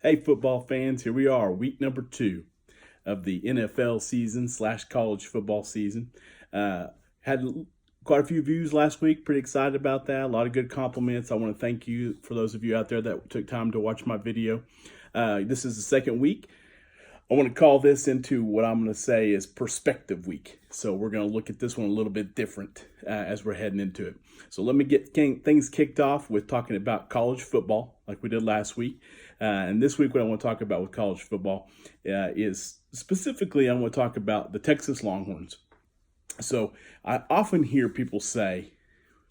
Hey, football fans, here we are, week number 2 of the NFL season / college football season. Had quite a few views last week. Pretty excited about that. A lot of good compliments. I want to thank you for those of you out there that took time to watch my video. This is the second week. I want to call this into what I'm going to say is perspective week. So we're going to look at this one a little bit different as we're heading into it. So let me get things kicked off with talking about college football like we did last week. And this week what I want to talk about with college football is specifically I want to talk about the Texas Longhorns. So I often hear people say,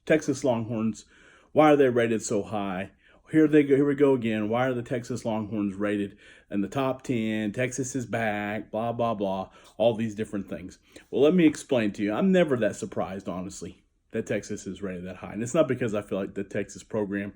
Texas Longhorns, why are they rated so high? Here we go again. Why are the Texas Longhorns rated in the top 10? Texas is back, blah, blah, blah, all these different things. Well, let me explain to you. I'm never that surprised, honestly, that Texas is rated that high. And it's not because I feel like the Texas program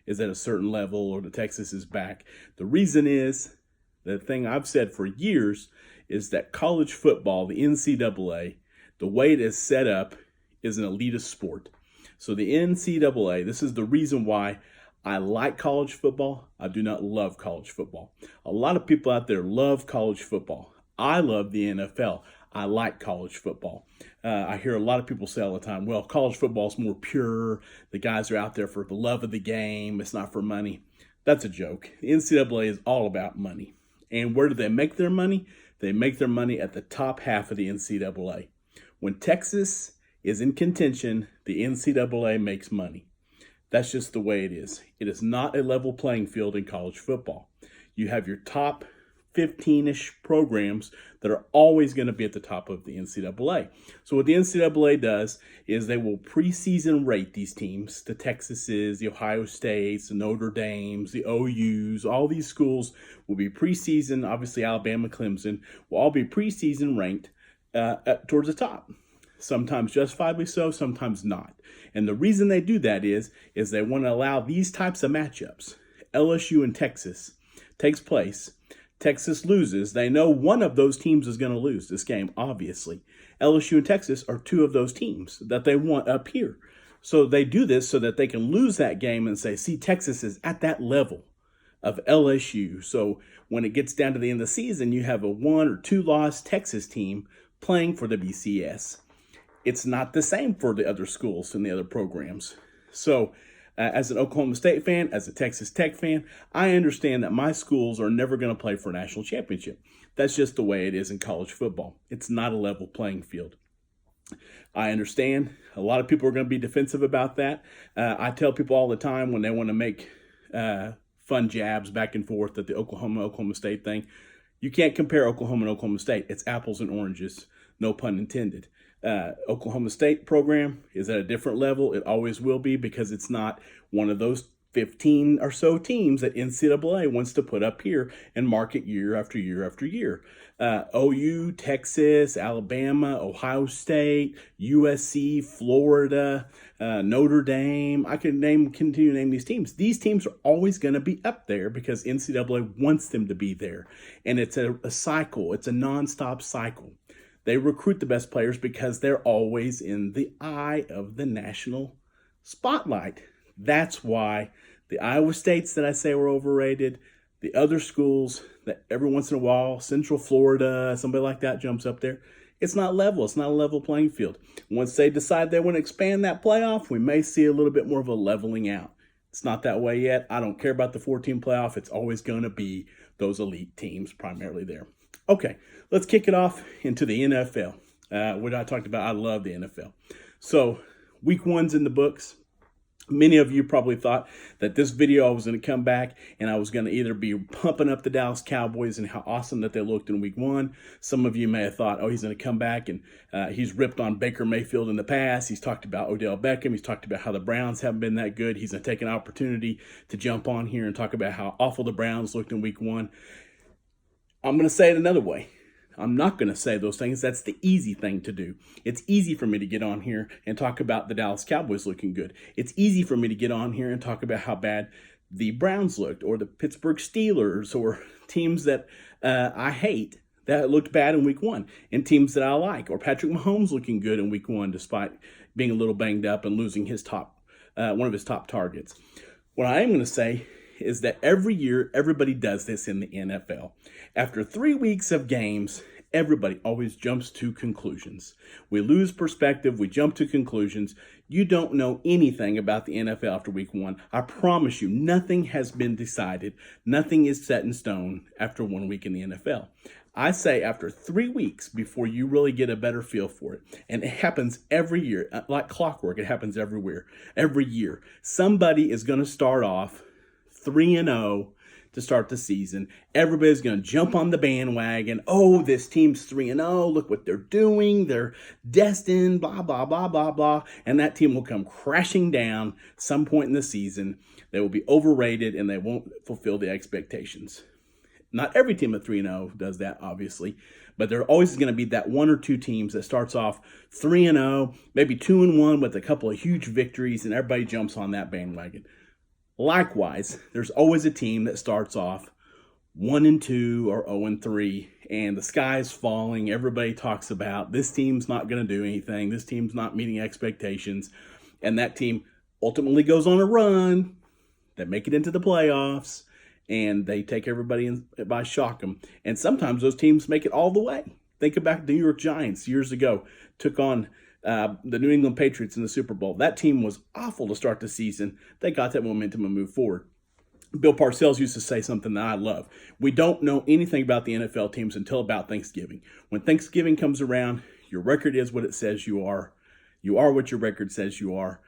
is at a certain level or the Texas is back. The reason is, the thing I've said for years is that college football, the NCAA, the way it is set up is an elitist sport. So the NCAA, this is the reason why I like college football. I do not love college football. A lot of people out there love college football. I love the NFL. I like college football. I hear a lot of people say all the time, well, college football is more pure. The guys are out there for the love of the game. It's not for money. That's a joke. The NCAA is all about money. And where do they make their money? They make their money at the top half of the NCAA. When Texas is in contention, the NCAA makes money. That's just the way it is. It is not a level playing field in college football. You have your top 15-ish programs that are always going to be at the top of the NCAA. So what the NCAA does is they will preseason rate these teams, the Texases, the Ohio States, the Notre Dames, the OUs, all these schools will be preseason. Obviously, Alabama, Clemson will all be preseason ranked towards the top. Sometimes justifiably so, sometimes not. And the reason they do that is they want to allow these types of matchups. LSU and Texas takes place. Texas loses. They know one of those teams is going to lose this game, obviously. LSU and Texas are two of those teams that they want up here. So they do this so that they can lose that game and say, see, Texas is at that level of LSU. So when it gets down to the end of the season, you have a 1 or 2 loss Texas team playing for the BCS. It's not the same for the other schools and the other programs. So as an Oklahoma State fan, as a Texas Tech fan, I understand that my schools are never going to play for a national championship. That's just the way it is in college football. It's not a level playing field. I understand a lot of people are going to be defensive about that. I tell people all the time when they want to make fun jabs back and forth at the Oklahoma State thing, you can't compare Oklahoma and Oklahoma State. It's apples and oranges, no pun intended. Oklahoma State program is at a different level. It always will be because it's not one of those 15 or so teams that NCAA wants to put up here and market year after year after year. OU, Texas, Alabama, Ohio State, USC, Florida, Notre Dame. I can continue to name these teams. These teams are always going to be up there because NCAA wants them to be there. And it's a cycle. It's a nonstop cycle. They recruit the best players because they're always in the eye of the national spotlight. That's why the Iowa States that I say were overrated, the other schools that every once in a while, Central Florida, somebody like that jumps up there, it's not level. It's not a level playing field. Once they decide they want to expand that playoff, we may see a little bit more of a leveling out. It's not that way yet. I don't care about the 14 playoff. It's always going to be those elite teams primarily there. Okay, let's kick it off into the NFL. What I talked about, I love the NFL. So week 1's in the books. Many of you probably thought that this video I was going to come back and I was going to either be pumping up the Dallas Cowboys and how awesome that they looked in week 1. Some of you may have thought, oh, he's going to come back and he's ripped on Baker Mayfield in the past. He's talked about Odell Beckham. He's talked about how the Browns haven't been that good. He's going to take an opportunity to jump on here and talk about how awful the Browns looked in week 1. I'm going to say it another way. I'm not going to say those things. That's the easy thing to do. It's easy for me to get on here and talk about the Dallas Cowboys looking good. It's easy for me to get on here and talk about how bad the Browns looked or the Pittsburgh Steelers or teams that I hate that looked bad in week 1 and teams that I like, or Patrick Mahomes looking good in week 1 despite being a little banged up and losing his one of his top targets. What I am going to say is that every year, everybody does this in the NFL. After 3 weeks of games, everybody always jumps to conclusions. We lose perspective. We jump to conclusions. You don't know anything about the NFL after week 1. I promise you, nothing has been decided. Nothing is set in stone after 1 week in the NFL. I say after 3 weeks before you really get a better feel for it. And it happens every year, like clockwork. It happens everywhere, every year. Somebody is going to start off 3-0 to start the season. Everybody's going to jump on the bandwagon. Oh, this team's 3-0. Look what they're doing. They're destined, blah, blah, blah, blah, blah. And that team will come crashing down some point in the season. They will be overrated and they won't fulfill the expectations. Not every team at 3-0 does that, obviously, but there always is going to be that 1 or 2 teams that starts off 3-0, maybe 2-1 with a couple of huge victories, and everybody jumps on that bandwagon. Likewise, there's always a team that starts off 1-2 or 0-3, and the sky's falling. Everybody talks about this team's not going to do anything. This team's not meeting expectations, and that team ultimately goes on a run. They make it into the playoffs. And they take everybody in by shock them. And sometimes those teams make it all the way. Think about the New York Giants years ago. Took on the New England Patriots in the Super Bowl. That team was awful to start the season. They got that momentum and moved forward. Bill Parcells used to say something that I love. We don't know anything about the NFL teams until about Thanksgiving. When Thanksgiving comes around, your record is what it says you are. You are what your record says you are.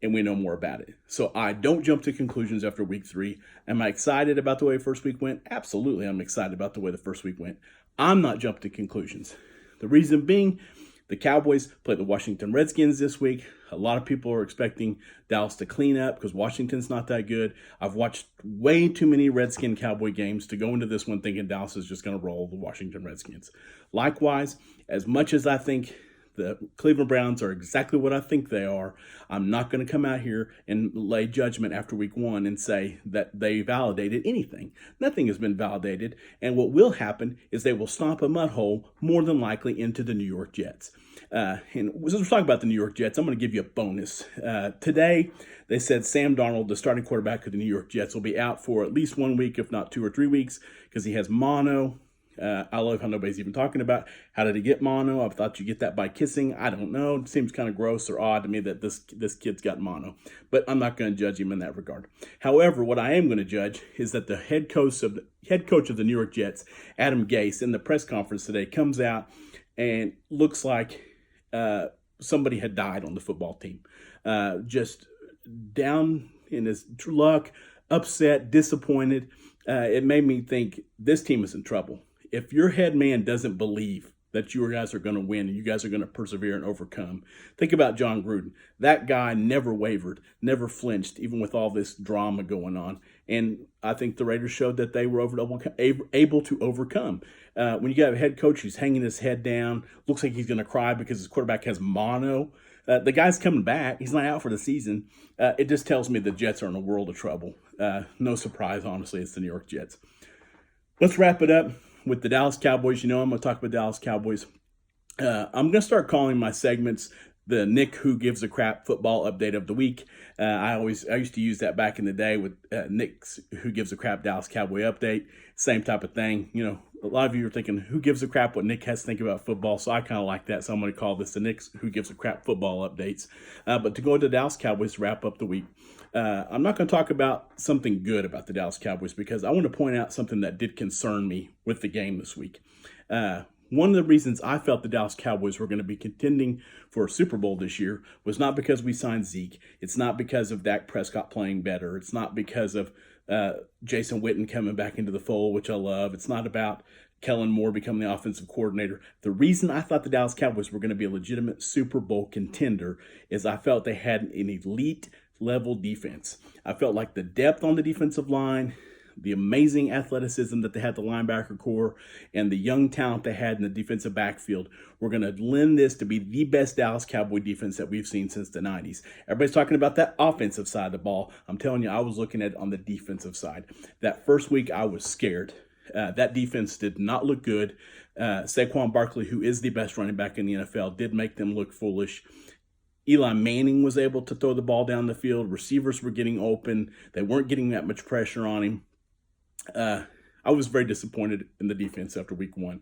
And we know more about it. So I don't jump to conclusions after week 3. Am I excited about the way the first week went? Absolutely, I'm excited about the way the first week went. I'm not jumping to conclusions. The reason being, the Cowboys play the Washington Redskins this week. A lot of people are expecting Dallas to clean up because Washington's not that good. I've watched way too many Redskin Cowboy games to go into this one thinking Dallas is just going to roll the Washington Redskins. Likewise, as much as I think the Cleveland Browns are exactly what I think they are, I'm not going to come out here and lay judgment after week 1 and say that they validated anything. Nothing has been validated. And what will happen is they will stomp a mud hole more than likely into the New York Jets. And since we're talking about the New York Jets, I'm going to give you a bonus. Today, they said Sam Darnold, the starting quarterback of the New York Jets, will be out for at least 1 week, if not 2 or 3 weeks, because he has mono. I love how nobody's even talking about how did he get mono. I thought you get that by kissing. I don't know. It seems kind of gross or odd to me that this kid's got mono. But I'm not going to judge him in that regard. However, what I am going to judge is that the head coach of the New York Jets, Adam Gase, in the press conference today comes out and looks like somebody had died on the football team. Just down in his luck, upset, disappointed. It made me think this team is in trouble. If your head man doesn't believe that you guys are going to win and you guys are going to persevere and overcome, think about John Gruden. That guy never wavered, never flinched, even with all this drama going on. And I think the Raiders showed that they were able to overcome. When you got a head coach who's hanging his head down, looks like he's going to cry because his quarterback has mono. The guy's coming back. He's not out for the season. It just tells me the Jets are in a world of trouble. No surprise, honestly, it's the New York Jets. Let's wrap it up with the Dallas Cowboys. You know I'm going to talk about Dallas Cowboys. I'm going to start calling my segments the Nick Who Gives a Crap Football Update of the Week. I used to use that back in the day with Nick's Who Gives a Crap Dallas Cowboy Update. Same type of thing. You know, a lot of you are thinking, who gives a crap what Nick has to think about football? So I kind of like that. So I'm going to call this the Nick's Who Gives a Crap Football Updates. But to go into the Dallas Cowboys to wrap up the week, I'm not going to talk about something good about the Dallas Cowboys because I want to point out something that did concern me with the game this week. One of the reasons I felt the Dallas Cowboys were going to be contending for a Super Bowl this year was not because we signed Zeke. It's not because of Dak Prescott playing better. It's not because of Jason Witten coming back into the fold, which I love. It's not about Kellen Moore becoming the offensive coordinator. The reason I thought the Dallas Cowboys were going to be a legitimate Super Bowl contender is I felt they had an elite level defense. I felt like the depth on the defensive line, the amazing athleticism that they had the linebacker core, and the young talent they had in the defensive backfield were going to lend this to be the best Dallas Cowboy defense that we've seen since the 90s. Everybody's talking about that offensive side of the ball. I'm telling you, I was looking at it on the defensive side. That first week, I was scared. That defense did not look good. Saquon Barkley, who is the best running back in the NFL, did make them look foolish. Eli Manning was able to throw the ball down the field. Receivers were getting open. They weren't getting that much pressure on him. I was very disappointed in the defense after week one.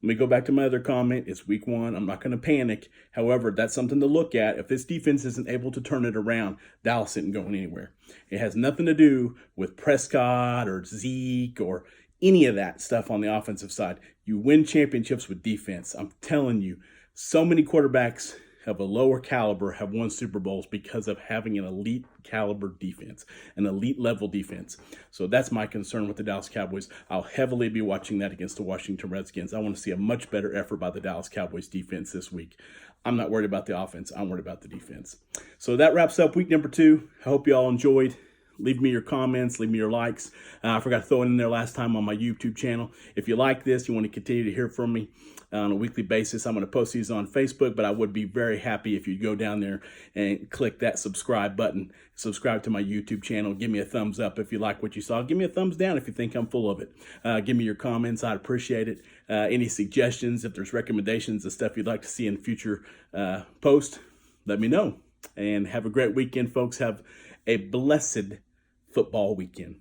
Let me go back to my other comment. It's week one. I'm not going to panic. However, that's something to look at. If this defense isn't able to turn it around, Dallas isn't going anywhere. It has nothing to do with Prescott or Zeke or any of that stuff on the offensive side. You win championships with defense. I'm telling you, so many quarterbacks of a lower caliber have won Super Bowls because of having an elite caliber defense, an elite level defense. So that's my concern with the Dallas Cowboys. I'll heavily be watching that against the Washington Redskins. I want to see a much better effort by the Dallas Cowboys defense this week. I'm not worried about the offense. I'm worried about the defense. So that wraps up week number 2. I hope you all enjoyed. Leave me your comments, leave me your likes. I forgot to throw it in there last time on my YouTube channel. If you like this, you want to continue to hear from me on a weekly basis, I'm going to post these on Facebook, but I would be very happy if you'd go down there and click that subscribe button. Subscribe to my YouTube channel. Give me a thumbs up if you like what you saw. Give me a thumbs down if you think I'm full of it. Give me your comments. I'd appreciate it. Any suggestions, if there's recommendations of stuff you'd like to see in future posts, let me know. And have a great weekend, folks. Have a blessed football weekend.